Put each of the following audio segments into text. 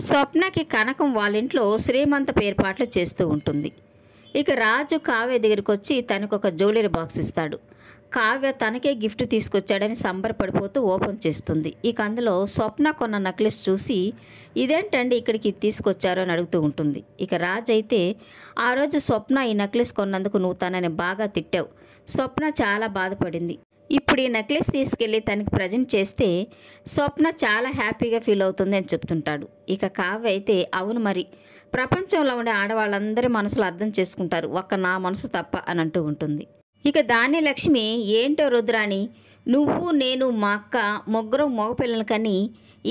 స్వప్నకి కనకం వాళ్ళ ఇంట్లో శ్రీమంతపు ఏర్పాట్లు చేస్తూ ఉంటుంది. ఇక రాజు కావ్య దగ్గరికి వచ్చి తనకొక జ్యువెలరీ బాక్స్ ఇస్తాడు. కావ్య తనకే గిఫ్ట్ తీసుకొచ్చాడని సంబరపడిపోతూ ఓపెన్ చేస్తుంది. ఇక అందులో స్వప్న కొన్న నెక్లెస్ చూసి ఇదేంటండి ఇక్కడికి తీసుకొచ్చారు అని అడుగుతూ ఉంటుంది. ఇక రాజు అయితే ఆ రోజు స్వప్న ఈ నెక్లెస్ కొన్నందుకు నువ్వు తనని బాగా తిట్టావు. స్వప్న చాలా బాధపడింది. ఇప్పుడు ఈ నెక్లెస్ తీసుకెళ్ళి తనకి ప్రజెంట్ చేస్తే స్వప్న చాలా హ్యాపీగా ఫీల్ అవుతుంది అని చెప్తుంటాడు. ఇక కావ్య అయితే అవును మరి, ప్రపంచంలో ఉండే ఆడవాళ్ళందరి మనసులు అర్థం చేసుకుంటారు, ఒక్క నా మనసు తప్ప అని అంటూ ఉంటుంది. ఇక ధాన్యలక్ష్మి ఏంటో రుద్రాణి, నువ్వు నేను మా అక్క ముగ్గురం మగపిల్లలు కని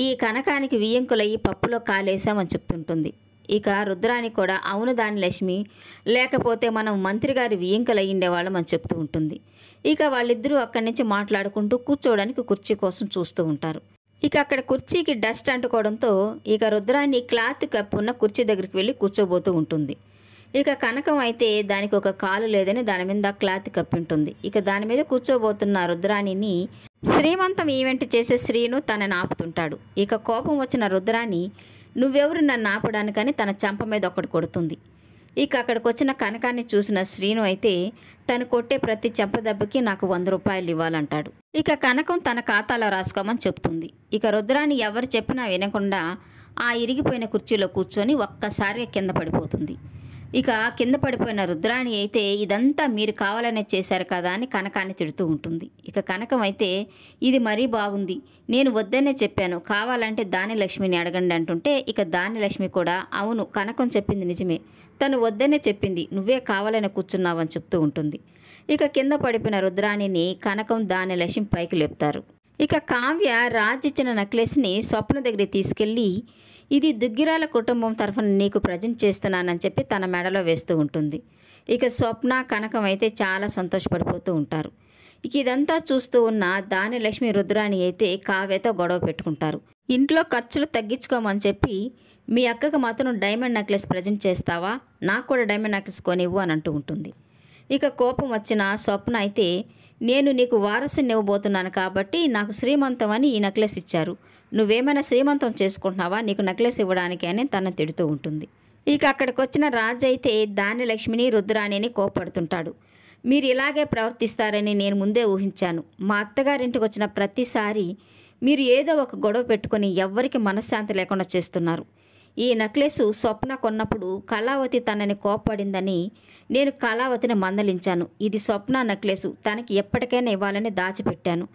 ఈ కనకానికి వియ్యంకులయ్యి పప్పులో కాలేసామని చెప్తుంటుంది. ఇక రుద్రాణి కూడా అవును ధాన్యలక్ష్మి, లేకపోతే మనం మంత్రి గారి వియ్యంకులయ్యిండేవాళ్ళం అని చెప్తూ ఉంటుంది. ఇక వాళ్ళిద్దరూ అక్కడి నుంచి మాట్లాడుకుంటూ కూర్చోవడానికి కుర్చీ కోసం చూస్తూ ఉంటారు. ఇక అక్కడ కుర్చీకి డస్ట్ అంటుకోవడంతో ఇక రుద్రాణి క్లాత్ కప్పున్న కుర్చీ దగ్గరికి వెళ్ళి కూర్చోబోతూ ఉంటుంది. ఇక కనకం అయితే దానికి ఒక కాలు లేదని దాని మీద క్లాత్ కప్పి ఉంటుంది. ఇక దాని మీద కూర్చోబోతున్న రుద్రాణిని శ్రీమంతం ఈవెంట్ చేసే శ్రీను తనని ఆపుతుంటాడు. ఇక కోపం వచ్చిన రుద్రాణి నువ్వెవరు నన్ను ఆపడానికని తన చెంప మీద ఒకటి కొడుతుంది. ఇక అక్కడికి వచ్చిన కనకాన్ని చూసిన శ్రీను అయితే తను కొట్టే ప్రతి చెంపదెబ్బకి నాకు 100 రూపాయలు ఇవ్వాలంటాడు. ఇక కనకం తన ఖాతాలో రాసుకోమని చెప్తుంది. ఇక రుద్రాణి ఎవరు చెప్పినా వినకుండా ఆ ఇరిగిపోయిన కుర్చీలో కూర్చొని ఒక్కసారిగా కింద పడిపోతుంది. ఇక కింద పడిపోయిన రుద్రాణి అయితే ఇదంతా మీరు కావాలనే చేశారు కదా అని కనకాన్ని తిడుతూ ఉంటుంది. ఇక కనకం అయితే ఇది మరీ బాగుంది, నేను వద్దనే చెప్పాను, కావాలంటే ధాన్యలక్ష్మిని అడగండి అంటుంటే ఇక ధాన్యలక్ష్మి కూడా అవును కనకం చెప్పింది నిజమే, తను వద్దనే చెప్పింది, నువ్వే కావాలని కూర్చున్నావని చెప్తూ ఉంటుంది. ఇక కింద పడిపోయిన రుద్రాణిని కనకం ధాన్యలక్ష్మి పైకి లేపుతారు. ఇక కావ్య రాజ్ ఇచ్చిన నెక్లెస్ని స్వప్న దగ్గరికి తీసుకెళ్ళి ఇది దుగ్గిరాల కుటుంబం తరఫున నీకు ప్రజెంట్ చేస్తున్నానని చెప్పి తన మెడలో వేస్తూ ఉంటుంది. ఇక స్వప్న కనకం అయితే చాలా సంతోషపడిపోతూ ఉంటారు. ఇక ఇదంతా చూస్తూ ఉన్న ధాన్యలక్ష్మి రుద్రాణి అయితే కావ్యతో గొడవ పెట్టుకుంటారు. ఇంట్లో ఖర్చులు తగ్గించుకోమని చెప్పి మీ అక్కకు మాత్రం డైమండ్ నెక్లెస్ ప్రజెంట్ చేస్తావా, నాకు కూడా డైమండ్ నెక్లెస్ కొనివ్వు అని అంటూ ఉంటుంది. ఇక కోపం వచ్చిన స్వప్న అయితే నేను నీకు వారసుని ఇవ్వబోతున్నాను కాబట్టి నాకు శ్రీమంతం అని ఈ నెక్లెస్ ఇచ్చారు, నువ్వేమైనా శ్రీమంతం చేసుకుంటున్నావా నీకు నెక్లెస్ ఇవ్వడానికి అని తనని తిడుతూ ఉంటుంది. ఇక అక్కడికి వచ్చిన రాజు అయితే ధాన్యలక్ష్మిని రుద్రాణిని కోపడుతుంటాడు. మీరు ఇలాగే ప్రవర్తిస్తారని నేను ముందే ఊహించాను, మా అత్తగారింటికి వచ్చిన ప్రతిసారి మీరు ఏదో ఒక గొడవ పెట్టుకొని ఎవ్వరికి మనశ్శాంతి లేకుండా చేస్తున్నారు. ఈ నెక్లెస్ స్వప్న కొన్నప్పుడు కళావతి తనని కోప్పడిందని నేను కళావతిని మందలించాను, ఇది స్వప్న నెక్లెస్ తనకి ఎప్పటికైనా ఇవ్వాలని దాచిపెట్టాను,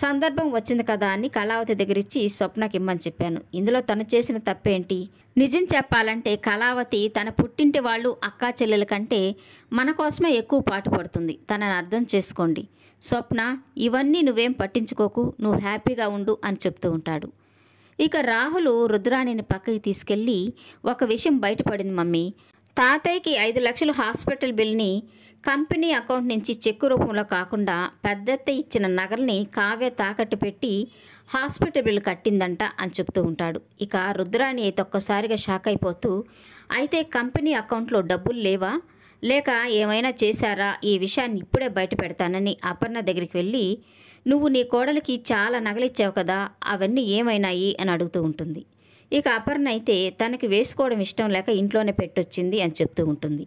సందర్భం వచ్చింది కదా అని కళావతి దగ్గరిచ్చి స్వప్నకి ఇమ్మని చెప్పాను, ఇందులో తను చేసిన తప్పేంటి, నిజం చెప్పాలంటే కళావతి తన పుట్టింటి వాళ్ళు అక్కా చెల్లెల కంటే మన కోసమే ఎక్కువ పాటు పడుతుంది, తనని అర్థం చేసుకోండి, స్వప్న ఇవన్నీ నువ్వేం పట్టించుకోకు, నువ్వు హ్యాపీగా ఉండు అని చెప్తూ ఉంటాడు. ఇక రాహుల్ రుద్రాణిని పక్కకి తీసుకెళ్ళి ఒక విషయం బయటపడింది మమ్మీ, తాతయ్యకి 5 లక్షలు హాస్పిటల్ బిల్ని కంపెనీ అకౌంట్ నుంచి చెక్కు రూపంలో కాకుండా పెద్దత్త ఇచ్చిన నగల్ని కావ్య తాకట్టు పెట్టి హాస్పిటల్ బిల్ కట్టిందంట అని చెప్తూ ఉంటాడు. ఇక రుద్రాణి అయితే ఒక్కసారిగా షాక్ అయిపోతూ అయితే కంపెనీ అకౌంట్లో డబ్బులు లేవా, లేక ఏమైనా చేశారా, ఈ విషయాన్ని ఇప్పుడే బయట పెడతానని అపర్ణ దగ్గరికి వెళ్ళి నువ్వు నీ కోడలికి చాలా నగలిచ్చావు కదా అవన్నీ ఏమైనాయి అని అడుగుతూ ఉంటుంది. ఇక అపర్ణ అయితే తనకి వేసుకోవడం ఇష్టం లేక ఇంట్లోనే పెట్టొచ్చింది అని చెప్తూ ఉంటుంది.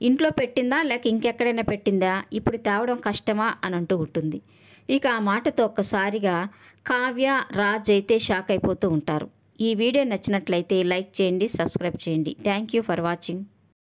ఇంట్లో పెట్టిందా లేక ఇంకెక్కడైనా పెట్టిందా, ఇప్పుడు తేవడం కష్టమా అని అంటూ ఉంటుంది. ఇక ఆ మాటతో ఒక్కసారిగా కావ్య రాజ్ అయితే షాక్ అయిపోతూ ఉంటారు. ఈ వీడియో నచ్చినట్లయితే లైక్ చేయండి, సబ్స్క్రైబ్ చేయండి. Thank you for watching.